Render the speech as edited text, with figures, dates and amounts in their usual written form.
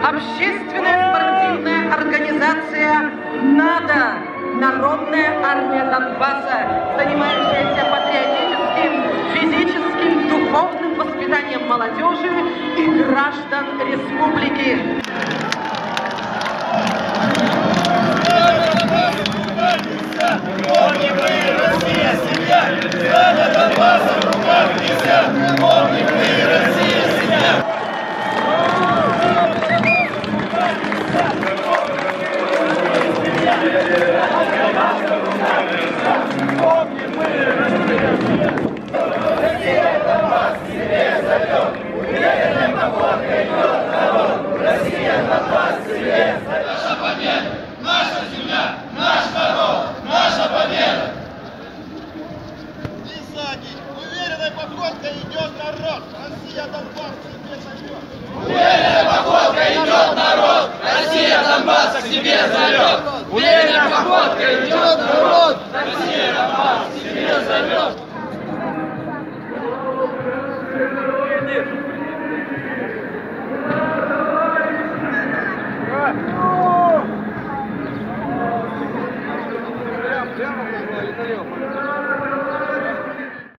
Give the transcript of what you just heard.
Общественная спортивная организация «НАДО» – Народная армия Донбасса, занимающаяся патриотическим, физическим, духовным воспитанием молодежи и граждан республики. Наша победа, наша земля, наш народ, наша победа! И сзади уверенной походкой идет народ, Россия Донбасс к себе зовет. Уверенной походкой идет народ, Россия Донбасс к себе зовет.